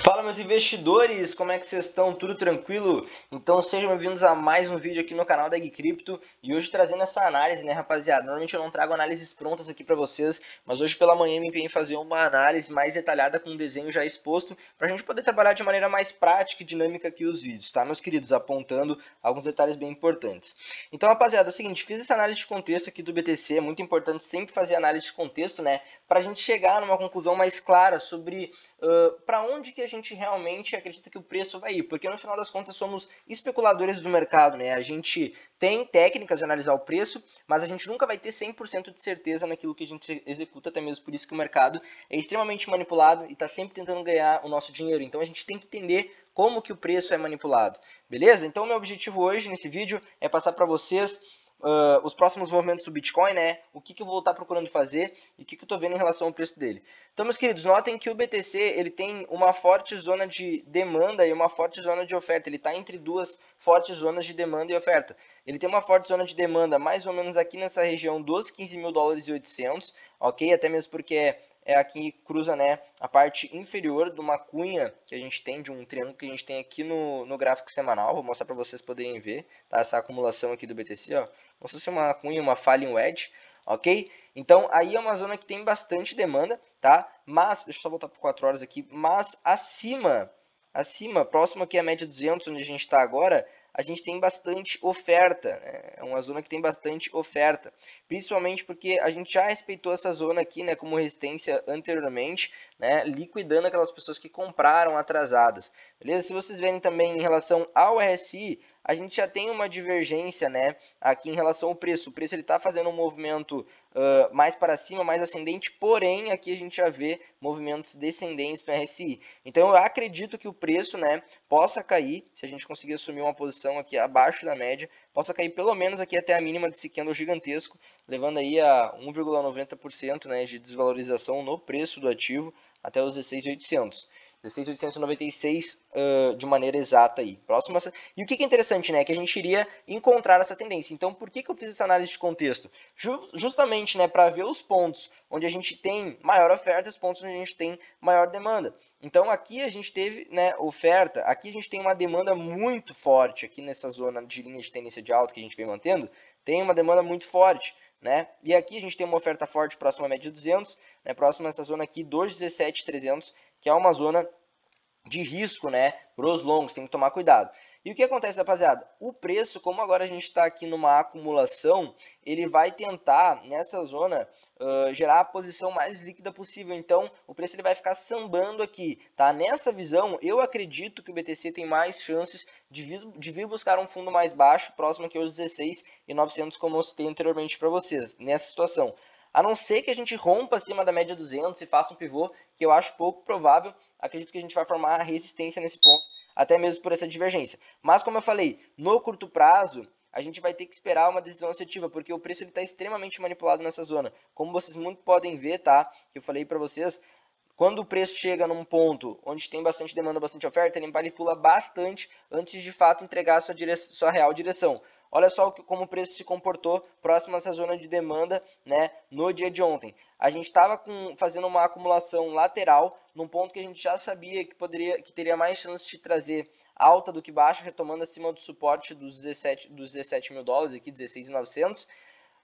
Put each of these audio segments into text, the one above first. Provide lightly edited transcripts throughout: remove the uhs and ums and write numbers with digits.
Fala, meus investidores, como é que vocês estão? Tudo tranquilo? Então sejam bem-vindos a mais um vídeo aqui no canal da Cripto e hoje trazendo essa análise, né, rapaziada? Normalmente eu não trago análises prontas aqui para vocês, mas hoje pela manhã me empenhei em fazer uma análise mais detalhada com um desenho já exposto para a gente poder trabalhar de maneira mais prática e dinâmica aqui os vídeos, tá, meus queridos? Apontando alguns detalhes bem importantes. Então, rapaziada, é o seguinte, fiz essa análise de contexto aqui do BTC, é muito importante sempre fazer análise de contexto, né, para a gente chegar numa conclusão mais clara sobre para onde que a gente realmente acredita que o preço vai ir, porque no final das contas somos especuladores do mercado, né? A gente tem técnicas de analisar o preço, mas a gente nunca vai ter 100% de certeza naquilo que a gente executa, até mesmo por isso que o mercado é extremamente manipulado e está sempre tentando ganhar o nosso dinheiro. Então a gente tem que entender como que o preço é manipulado, beleza? Então meu objetivo hoje nesse vídeo é passar para vocês os próximos movimentos do Bitcoin, né? O que eu vou estar procurando fazer e o que eu estou vendo em relação ao preço dele. Então, meus queridos, notem que o BTC ele tem uma forte zona de demanda e uma forte zona de oferta. Ele está entre duas fortes zonas de demanda e oferta. Ele tem uma forte zona de demanda mais ou menos aqui nessa região dos 15 mil dólares e 800, ok? Até mesmo porque é aqui cruza, né, a parte inferior de uma cunha que a gente tem, de um triângulo que a gente tem aqui no gráfico semanal. Vou mostrar para vocês poderem ver, tá? Essa acumulação aqui do BTC, ó. Como se fosse uma cunha, uma falling wedge, ok? Então, aí é uma zona que tem bastante demanda, tá? Mas, deixa eu só voltar por 4 horas aqui, mas acima, próximo aqui à média 200, onde a gente está agora, a gente tem bastante oferta, né? É uma zona que tem bastante oferta, principalmente porque a gente já respeitou essa zona aqui, né, como resistência anteriormente, né, liquidando aquelas pessoas que compraram atrasadas, beleza? Se vocês verem também em relação ao RSI, a gente já tem uma divergência, né, aqui em relação ao preço. O preço ele está fazendo um movimento mais para cima, mais ascendente, porém aqui a gente já vê movimentos descendentes no RSI. Então eu acredito que o preço, né, possa cair, se a gente conseguir assumir uma posição aqui abaixo da média, possa cair pelo menos aqui até a mínima desse candle gigantesco, levando aí a 1,90%, né, de desvalorização no preço do ativo até os 16.800. 16.896 de maneira exata aí. Próximo. E o que é interessante, né? Que a gente iria encontrar essa tendência. Então, por que eu fiz essa análise de contexto? Justamente, né, para ver os pontos onde a gente tem maior oferta e os pontos onde a gente tem maior demanda. Então, aqui a gente teve, né, oferta, aqui a gente tem uma demanda muito forte, aqui nessa zona de linha de tendência de alta que a gente vem mantendo, tem uma demanda muito forte. Né? E aqui a gente tem uma oferta forte próxima à média de 200, né? Próxima a essa zona aqui, 217.300, que é uma zona de risco, né, para os longos, tem que tomar cuidado. E o que acontece, rapaziada? O preço, como agora a gente está aqui numa acumulação, ele vai tentar, nessa zona, gerar a posição mais líquida possível. Então, o preço ele vai ficar sambando aqui, tá? Nessa visão, eu acredito que o BTC tem mais chances de vir buscar um fundo mais baixo, próximo aqui aos 16.900, como eu citei anteriormente para vocês, nessa situação. A não ser que a gente rompa acima da média 200 e faça um pivô, que eu acho pouco provável, acredito que a gente vai formar resistência nesse ponto, até mesmo por essa divergência. Mas como eu falei, no curto prazo, a gente vai ter que esperar uma decisão assertiva, porque o preço está extremamente manipulado nessa zona. Como vocês muito podem ver, tá? Que eu falei para vocês, quando o preço chega num ponto onde tem bastante demanda, bastante oferta, ele manipula bastante antes de fato entregar a sua real direção. Olha só como o preço se comportou próximo a essa zona de demanda, né, no dia de ontem. A gente estava fazendo uma acumulação lateral num ponto que a gente já sabia que teria mais chance de trazer alta do que baixa, retomando acima do suporte dos 17 mil dólares, aqui 16.900.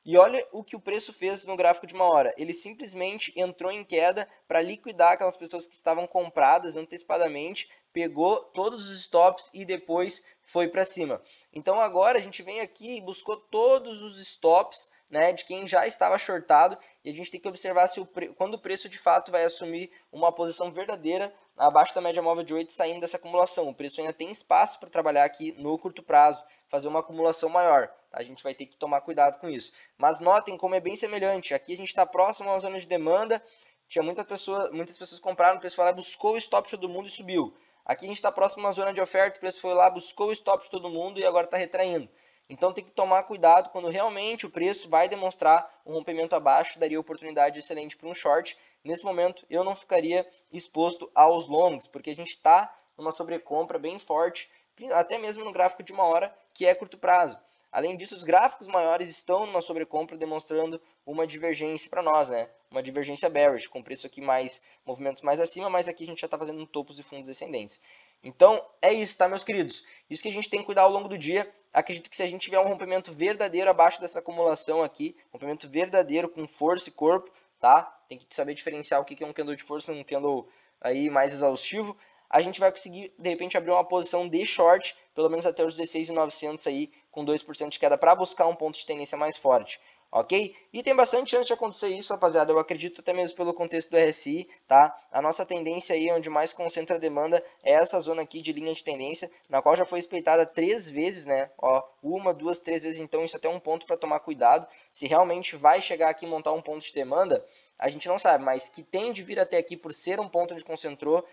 E olha o que o preço fez no gráfico de uma hora. Ele simplesmente entrou em queda para liquidar aquelas pessoas que estavam compradas antecipadamente, pegou todos os stops e depois foi para cima. Então agora a gente vem aqui e buscou todos os stops, né, de quem já estava shortado, e a gente tem que observar se quando o preço de fato vai assumir uma posição verdadeira abaixo da média móvel de 8 saindo dessa acumulação. O preço ainda tem espaço para trabalhar aqui no curto prazo, fazer uma acumulação maior. Tá? A gente vai ter que tomar cuidado com isso. Mas notem como é bem semelhante. Aqui a gente está próximo a uma zona de demanda, tinha muitas pessoas compraram, o preço foi lá, buscou o stop de todo mundo e subiu. Aqui a gente está próximo a uma zona de oferta, o preço foi lá, buscou o stop de todo mundo e agora está retraindo. Então tem que tomar cuidado quando realmente o preço vai demonstrar um rompimento abaixo, daria oportunidade excelente para um short. Nesse momento eu não ficaria exposto aos longs, porque a gente está numa sobrecompra bem forte, até mesmo no gráfico de uma hora, que é curto prazo. Além disso, os gráficos maiores estão numa sobrecompra, demonstrando uma divergência para nós, né? Uma divergência bearish, com preço aqui mais, movimentos mais acima, mas aqui a gente já está fazendo topos e fundos descendentes. Então, é isso, tá, meus queridos? Isso que a gente tem que cuidar ao longo do dia. Acredito que se a gente tiver um rompimento verdadeiro abaixo dessa acumulação aqui, rompimento verdadeiro com força e corpo, tá? Tem que saber diferenciar o que é um candle de força e um candle aí mais exaustivo. A gente vai conseguir, de repente, abrir uma posição de short, pelo menos até os 16.900 aí, com 2% de queda, para buscar um ponto de tendência mais forte, ok? E tem bastante chance de acontecer isso, rapaziada, eu acredito até mesmo pelo contexto do RSI, tá? A nossa tendência aí, onde mais concentra a demanda, é essa zona aqui de linha de tendência, na qual já foi respeitada 3 vezes, né? Ó, 1, 2, 3 vezes, então isso até é um ponto para tomar cuidado. Se realmente vai chegar aqui e montar um ponto de demanda, a gente não sabe, mas que tem de vir até aqui por ser um ponto onde concentrou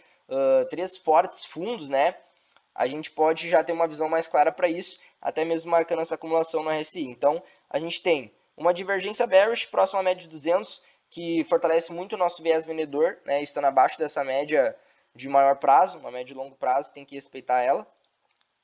3 fortes fundos, né? A gente pode já ter uma visão mais clara para isso, até mesmo marcando essa acumulação no RSI. Então, a gente tem uma divergência bearish próxima à média de 200, que fortalece muito o nosso viés vendedor, né? Estando abaixo dessa média de maior prazo, uma média de longo prazo, tem que respeitar ela.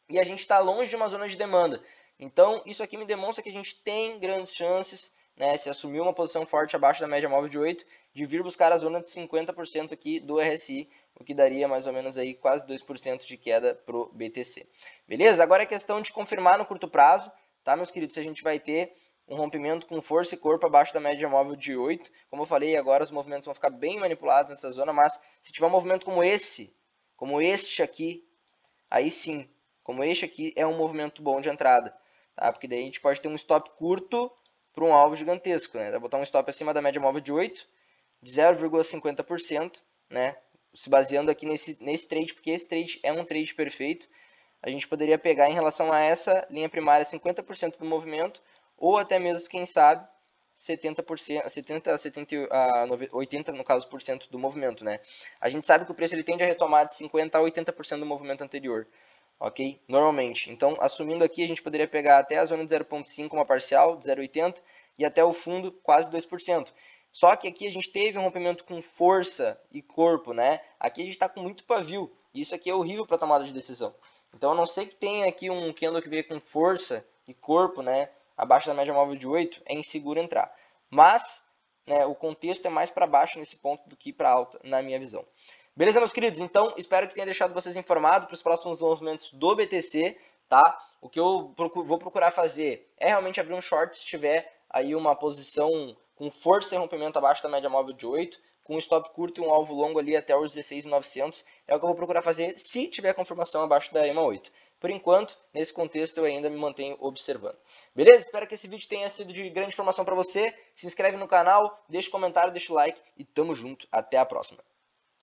E a gente está longe de uma zona de demanda. Então, isso aqui me demonstra que a gente tem grandes chances, né, se assumir uma posição forte abaixo da média móvel de 8, de vir buscar a zona de 50% aqui do RSI, o que daria mais ou menos aí quase 2% de queda para o BTC. Beleza? Agora é questão de confirmar no curto prazo, tá, meus queridos? Se a gente vai ter um rompimento com força e corpo abaixo da média móvel de 8. Como eu falei, agora os movimentos vão ficar bem manipulados nessa zona, mas se tiver um movimento como este aqui, aí sim, como este aqui, é um movimento bom de entrada, tá? Porque daí a gente pode ter um stop curto para um alvo gigantesco, né? Vai botar um stop acima da média móvel de 8, de 0,50%, né? Se baseando aqui nesse trade, porque esse trade é um trade perfeito, a gente poderia pegar em relação a essa linha primária 50% do movimento, ou até mesmo, quem sabe, 70%, 80% no caso por cento do movimento, né? A gente sabe que o preço ele tende a retomar de 50% a 80% do movimento anterior, ok? Normalmente. Então, assumindo aqui, a gente poderia pegar até a zona de 0,5 uma parcial, de 0,80, e até o fundo quase 2%. Só que aqui a gente teve um rompimento com força e corpo, né? Aqui a gente está com muito pavio, e isso aqui é horrível para tomada de decisão. Então, a não ser que tenha aqui um candle que veio com força e corpo, né? Abaixo da média móvel de 8, é inseguro entrar. Mas, né, o contexto é mais para baixo nesse ponto do que para alta, na minha visão. Beleza, meus queridos? Então, espero que tenha deixado vocês informados para os próximos movimentos do BTC, tá? O que eu vou procurar fazer é realmente abrir um short se tiver aí uma posição com força e rompimento abaixo da média móvel de 8, com um stop curto e um alvo longo ali até os 16.900. É o que eu vou procurar fazer se tiver confirmação abaixo da EMA 8. Por enquanto, nesse contexto, eu ainda me mantenho observando. Beleza? Espero que esse vídeo tenha sido de grande informação para você. Se inscreve no canal, deixa um comentário, deixa o like e tamo junto. Até a próxima.